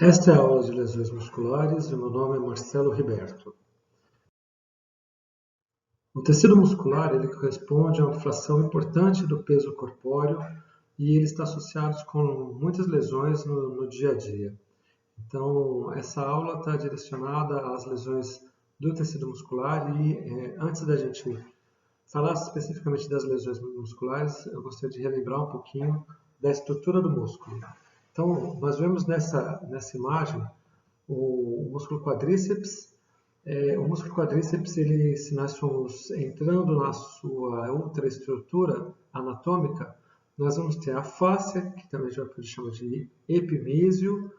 Esta é a aula de lesões musculares e meu nome é Marcelo Riberto. O tecido muscular ele corresponde a uma fração importante do peso corpóreo e ele está associado com muitas lesões no dia a dia. Então, essa aula está direcionada às lesões do tecido muscular e antes da gente falar especificamente das lesões musculares, eu gostaria de relembrar um pouquinho da estrutura do músculo. Então, nós vemos nessa imagem o músculo quadríceps. O músculo quadríceps, se nós formos entrando na sua outra estrutura anatômica, nós vamos ter a fáscia, que também já pode chamar de epimísio.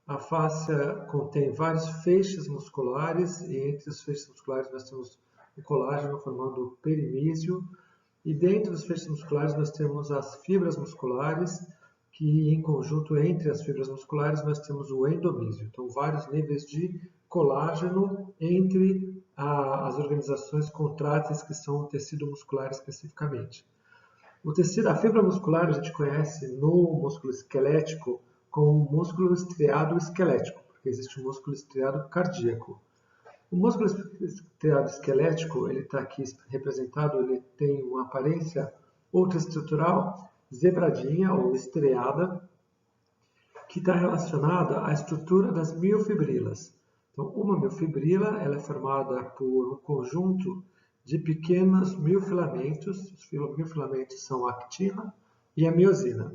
A fáscia contém vários feixes musculares, e entre os feixes musculares nós temos o colágeno formando o perimísio. E dentro dos feixes musculares nós temos as fibras musculares, que em conjunto entre as fibras musculares nós temos o endomísio. Então, vários níveis de colágeno entre as organizações contráteis que são o tecido muscular especificamente. A fibra muscular a gente conhece no músculo esquelético como músculo estriado esquelético, porque existe um músculo estriado cardíaco. O músculo estriado esquelético, ele está aqui representado, ele tem uma aparência ultraestrutural zebradinha ou estriada, que está relacionada à estrutura das miofibrilas. Então, uma miofibrila ela é formada por um conjunto de pequenos miofilamentos. Os miofilamentos são a actina e a miosina.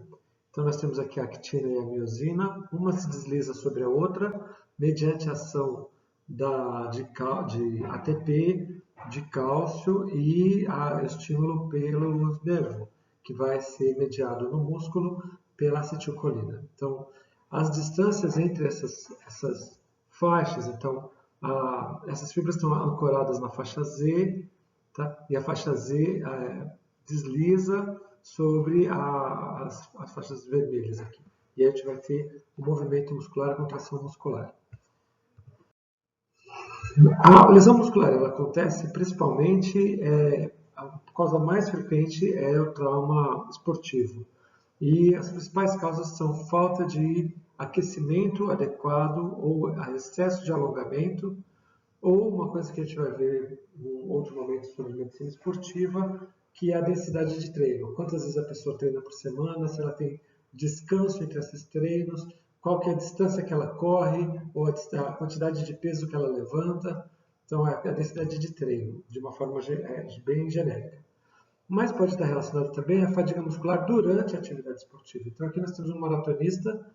Então, nós temos aqui a actina e a miosina. Uma se desliza sobre a outra mediante a ação de ATP, de cálcio e estímulo pelo nervo, que vai ser mediado no músculo pela acetilcolina. Então, as distâncias entre essas faixas, então, essas fibras estão ancoradas na faixa Z, tá? E a faixa Z desliza sobre as faixas vermelhas aqui. E aí a gente vai ter o movimento muscular, a contração muscular. A lesão muscular ela acontece principalmente, a causa mais frequente é o trauma esportivo. E as principais causas são falta de aquecimento adequado ou excesso de alongamento, ou uma coisa que a gente vai ver em um outro momento sobre medicina esportiva, que é a densidade de treino. Quantas vezes a pessoa treina por semana, se ela tem descanso entre esses treinos, qual que é a distância que ela corre, ou a quantidade de peso que ela levanta. Então, é a densidade de treino, de uma forma bem genérica. Mas pode estar relacionado também à fadiga muscular durante a atividade esportiva. Então, aqui nós temos um maratonista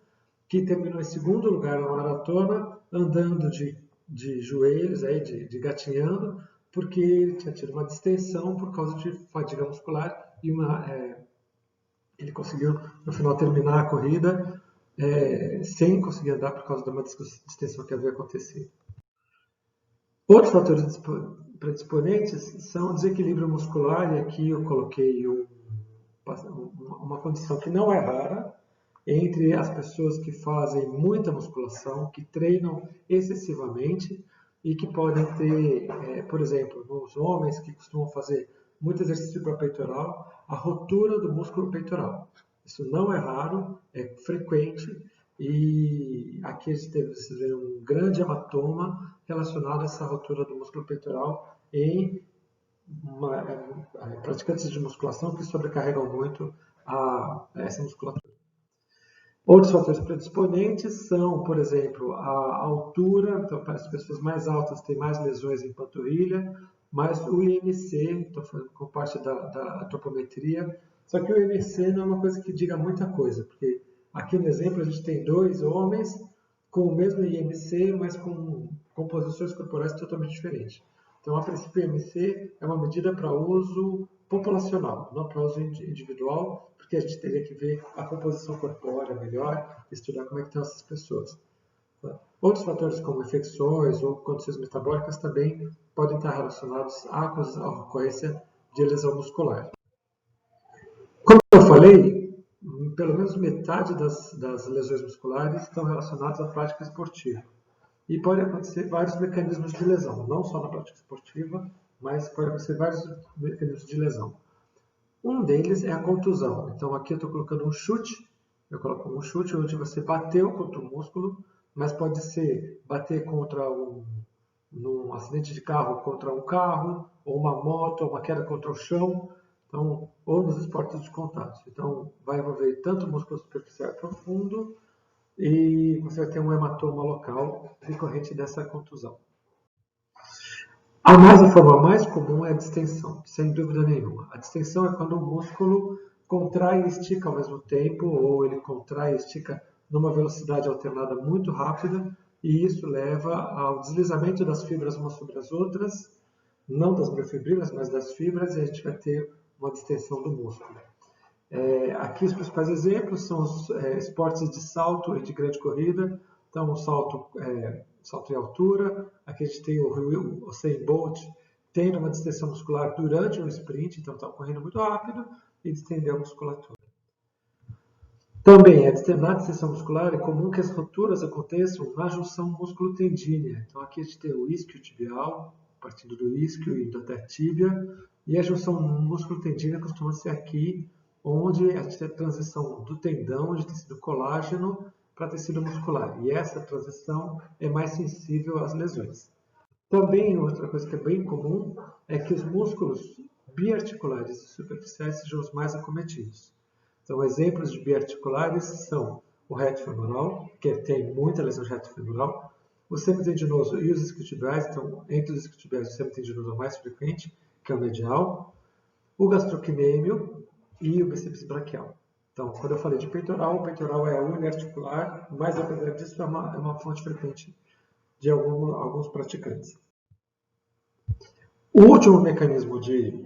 que terminou em segundo lugar na maratona, andando de joelhos, de gatinhando, porque ele tinha tido uma distensão por causa de fadiga muscular e ele conseguiu, no final, terminar a corrida sem conseguir andar por causa de uma distensão que havia acontecido. Outros fatores predisponentes são o desequilíbrio muscular, e aqui eu coloquei uma condição que não é rara entre as pessoas que fazem muita musculação, que treinam excessivamente e que podem ter, por exemplo, nos homens que costumam fazer muito exercício para peitoral, a rotura do músculo peitoral. Isso não é raro, é frequente. E aqui vocês veem um grande hematoma relacionado a essa rotura do músculo peitoral em praticantes de musculação que sobrecarregam muito essa musculatura. Outros fatores predisponentes são, por exemplo, a altura. Então, para as pessoas mais altas têm mais lesões em panturrilha, mas o IMC, estou falando com parte da antropometria, só que o IMC não é uma coisa que diga muita coisa, porque aqui no exemplo a gente tem dois homens com o mesmo IMC, mas com composições corporais totalmente diferentes. Então, a princípio, o IMC é uma medida para uso populacional, não para uso individual, porque a gente teria que ver a composição corpórea melhor, estudar como é que estão essas pessoas. Outros fatores como infecções ou condições metabólicas também podem estar relacionados à ocorrência de lesão muscular. Como eu falei, pelo menos metade das lesões musculares estão relacionadas à prática esportiva. E pode acontecer vários mecanismos de lesão, não só na prática esportiva, mas pode acontecer vários mecanismos de lesão. Um deles é a contusão. Então aqui eu estou colocando um chute, eu coloco um chute onde você bateu contra o músculo, mas pode ser bater num acidente de carro contra um carro, ou uma moto, ou uma queda contra o chão, então, ou nos esportes de contato. Então, vai envolver tanto o músculo superficial profundo e você vai ter um hematoma local decorrente dessa contusão. A forma mais comum é a distensão, sem dúvida nenhuma. A distensão é quando o músculo contrai e estica ao mesmo tempo, ou ele contrai e estica numa velocidade alternada muito rápida, e isso leva ao deslizamento das fibras umas sobre as outras, não das miofibrilas, mas das fibras, e a gente vai ter uma distensão do músculo. Aqui os principais exemplos são os esportes de salto e de grande corrida. Então, o salto em altura. Aqui a gente tem o Usain Bolt tendo uma distensão muscular durante um sprint, então está correndo muito rápido e distendeu a musculatura. Também, na distensão muscular, é comum que as rupturas aconteçam na junção músculo-tendínea. Então, aqui a gente tem o isquio tibial, partindo do isquio e indo até a tíbia, e a junção músculo-tendínea costuma ser aqui, onde a gente tem a transição do tendão, de tecido colágeno, para tecido muscular. E essa transição é mais sensível às lesões. Também, outra coisa que é bem comum é que os músculos biarticulares e superficiais sejam os mais acometidos. Então, exemplos de biarticulares são o reto femoral, que tem muita lesão de reto femoral, o semitendinoso e os isquiotibiais. Então, entre os isquiotibiais, o semitendinoso é o mais frequente, que é o medial, o gastrocnêmio e o bíceps braquial. Então, quando eu falei de peitoral, o peitoral é uniarticular, mas apesar disso é uma fonte frequente de alguns praticantes. O último mecanismo de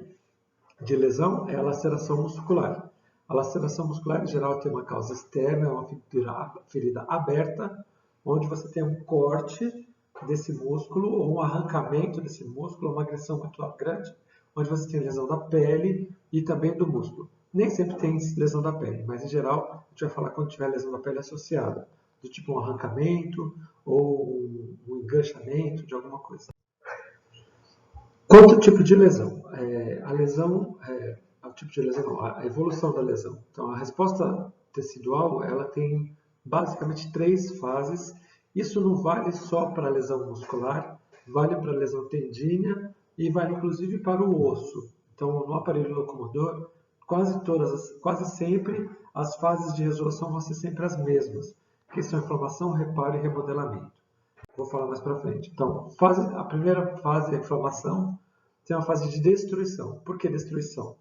lesão é a laceração muscular. A laceração muscular, em geral, tem uma causa externa, é uma ferida aberta, onde você tem um corte desse músculo, ou um arrancamento desse músculo, uma agressão muito grande, onde você tem lesão da pele e também do músculo. Nem sempre tem lesão da pele, mas em geral, a gente vai falar quando tiver lesão da pele associada, do tipo um arrancamento ou um enganchamento de alguma coisa. Quanto tipo de lesão? A evolução da lesão. Então, a resposta tecidual, ela tem basicamente 3 fases. Isso não vale só para a lesão muscular, vale para a lesão tendínea e vale inclusive para o osso. Então, no aparelho locomotor, quase sempre, as fases de resolução vão ser sempre as mesmas, que são inflamação, reparo e remodelamento. Vou falar mais para frente. Então, a primeira fase é a inflamação, tem uma fase de destruição. Por que destruição?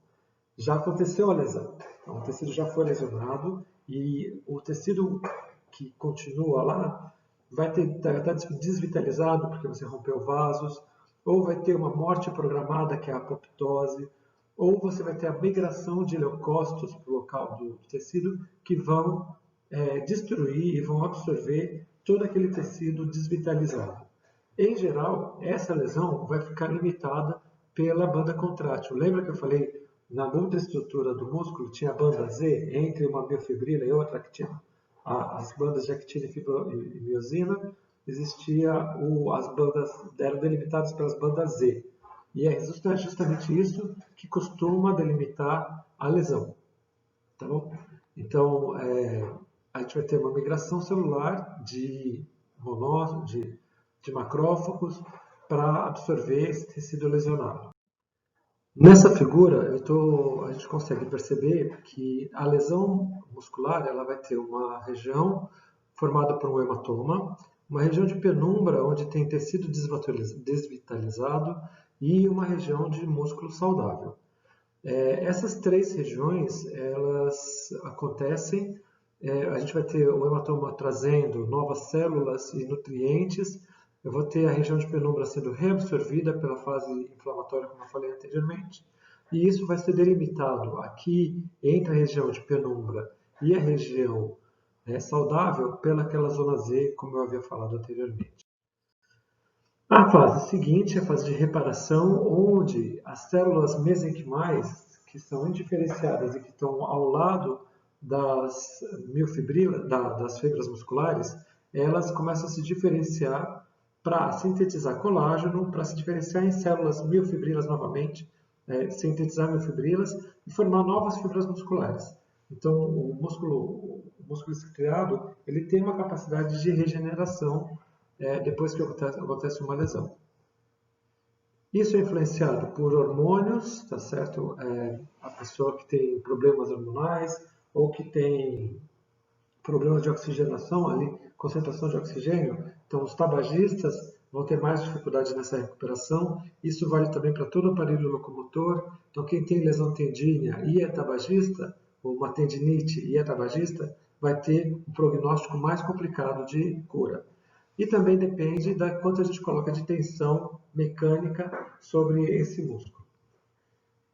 Já aconteceu a lesão. Então, o tecido já foi lesionado e o tecido que continua lá vai estar desvitalizado porque você rompeu vasos, ou vai ter uma morte programada, que é a apoptose, ou você vai ter a migração de leucócitos para o local do tecido que vão destruir e vão absorver todo aquele tecido desvitalizado. Em geral, essa lesão vai ficar limitada pela banda contrátil. Lembra que eu falei, na ultraestrutura do músculo tinha a banda Z, entre uma miofibrila e outra, que tinha as bandas de actina e miosina, as bandas eram delimitadas pelas bandas Z. E é justamente isso que costuma delimitar a lesão. Tá bom? Então, a gente vai ter uma migração celular de macrófagos para absorver esse tecido lesionado. Nessa figura, a gente consegue perceber que a lesão muscular ela vai ter uma região formada por um hematoma, uma região de penumbra onde tem tecido desvitalizado e uma região de músculo saudável. Essas 3 regiões, elas acontecem, a gente vai ter o hematoma trazendo novas células e nutrientes, eu vou ter a região de penumbra sendo reabsorvida pela fase inflamatória, como eu falei anteriormente, e isso vai ser delimitado aqui entre a região de penumbra e a região saudável pelaquela zona Z, como eu havia falado anteriormente. A fase seguinte é a fase de reparação, onde as células mesenquimais, que são indiferenciadas e que estão ao lado das miofibrilas, das fibras musculares, elas começam a se diferenciar para sintetizar colágeno, para se diferenciar em células miofibrilas novamente, sintetizar miofibrilas e formar novas fibras musculares. Então, o músculo estriado, ele tem uma capacidade de regeneração depois que acontece uma lesão. Isso é influenciado por hormônios, tá certo? A pessoa que tem problemas hormonais ou que tem problemas de oxigenação ali, concentração de oxigênio. Então, os tabagistas vão ter mais dificuldade nessa recuperação. Isso vale também para todo o aparelho locomotor. Então, quem tem lesão tendínea e é tabagista, ou uma tendinite e é tabagista, vai ter um prognóstico mais complicado de cura. E também depende da quanto a gente coloca de tensão mecânica sobre esse músculo.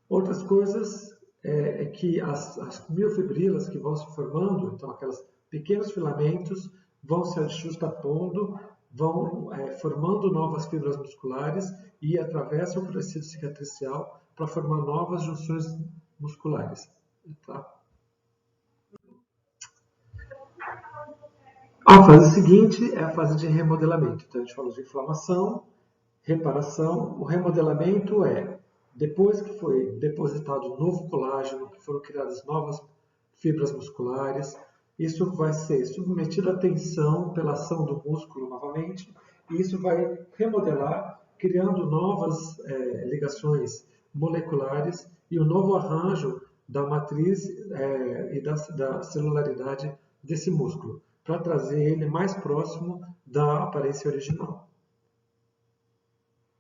Outras coisas é que as miofibrilas que vão se formando, então aqueles pequenos filamentos, vão se justapondo, vão formando novas fibras musculares e atravessam o tecido cicatricial para formar novas junções musculares. Tá? A fase seguinte é a fase de remodelamento. Então a gente falou de inflamação, reparação. O remodelamento é depois que foi depositado novo colágeno, que foram criadas novas fibras musculares, isso vai ser submetido à tensão pela ação do músculo novamente, e isso vai remodelar, criando novas ligações moleculares e um novo arranjo da matriz e da celularidade desse músculo, para trazer ele mais próximo da aparência original.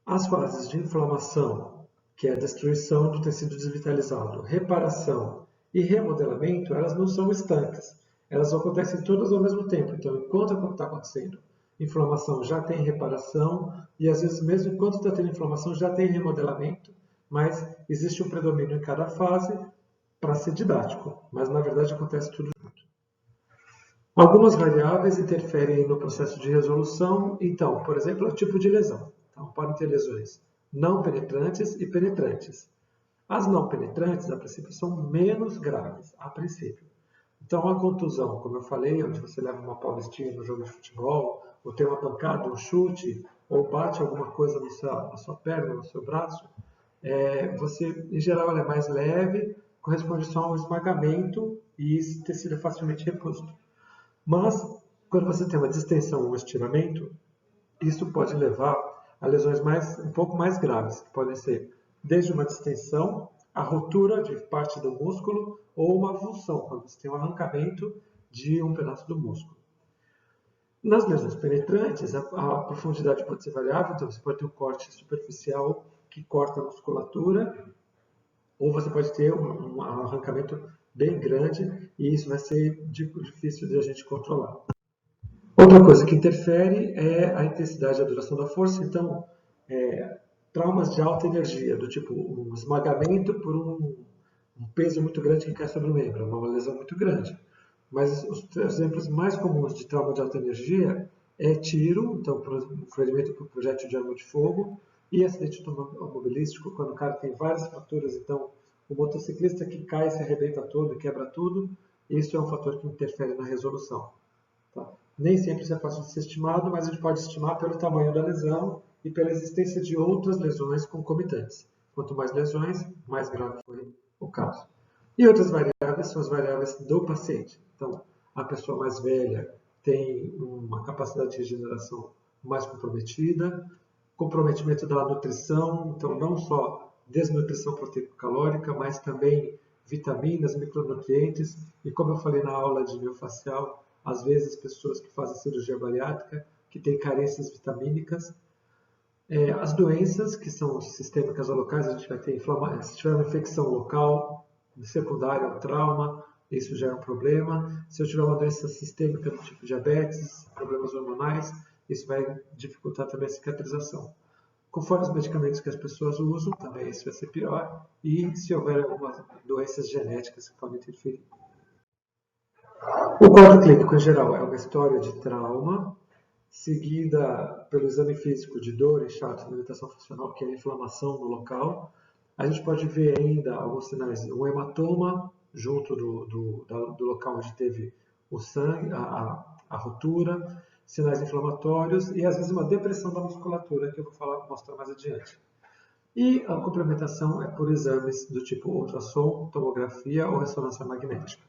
As fases de inflamação, que é a destruição do tecido desvitalizado, reparação e remodelamento, elas não são estanques. Elas acontecem todas ao mesmo tempo. Então, enquanto está acontecendo inflamação, já tem reparação, e às vezes mesmo enquanto está tendo inflamação, já tem remodelamento, mas existe um predomínio em cada fase para ser didático, mas na verdade acontece tudo junto. Algumas variáveis interferem no processo de resolução. Então, por exemplo, o tipo de lesão. Então, podem ter lesões não penetrantes e penetrantes. As não penetrantes, a princípio, são menos graves, a princípio. Então, a contusão, como eu falei, onde você leva uma paulistinha no jogo de futebol, ou tem uma pancada, um chute, ou bate alguma coisa na sua perna, no seu braço, você, em geral, ela é mais leve, corresponde só a um esmagamento e esse tecido é facilmente reposto. Mas, quando você tem uma distensão ou um estiramento, isso pode levar a lesões um pouco mais graves, que podem ser desde uma distensão, a ruptura de parte do músculo ou uma avulsão, quando você tem um arrancamento de um pedaço do músculo. Nas lesões penetrantes, a profundidade pode ser variável, então você pode ter um corte superficial que corta a musculatura, ou você pode ter um arrancamento bem grande e isso vai ser difícil de a gente controlar. Outra coisa que interfere é a intensidade e a duração da força. Então, traumas de alta energia, do tipo um esmagamento por um peso muito grande que cai sobre o membro, é uma lesão muito grande. Mas os exemplos mais comuns de trauma de alta energia é tiro, então ferimento por projétil de arma de fogo, e acidente automobilístico, quando o cara tem várias fraturas, então o motociclista que cai se arrebenta todo e quebra tudo, isso é um fator que interfere na resolução. Tá? Nem sempre isso é fácil de ser estimado, mas a gente pode estimar pelo tamanho da lesão e pela existência de outras lesões concomitantes. Quanto mais lesões, mais grave foi o caso. E outras variáveis são as variáveis do paciente. Então, a pessoa mais velha tem uma capacidade de regeneração mais comprometida, comprometimento da nutrição, então não só desnutrição proteico-calórica, mas também vitaminas, micronutrientes, e como eu falei na aula de miofacial, às vezes pessoas que fazem cirurgia bariátrica, que têm carências vitamínicas. As doenças, que são sistêmicas ou locais, a gente vai ter se tiver uma infecção local, secundária ao trauma, isso já é um problema. Se eu tiver uma doença sistêmica do tipo diabetes, problemas hormonais, isso vai dificultar também a cicatrização. Conforme os medicamentos que as pessoas usam, também isso vai ser pior. E se houver algumas doenças genéticas que podem interferir. O quadro clínico, em geral, é uma história de trauma, seguida pelo exame físico de dor, inchaço, limitação funcional, que é a inflamação no local. A gente pode ver ainda alguns sinais, um hematoma junto do local onde teve o sangue, a ruptura, sinais inflamatórios e às vezes uma depressão da musculatura, que eu vou mostrar mais adiante. E a complementação é por exames do tipo ultrassom, tomografia ou ressonância magnética.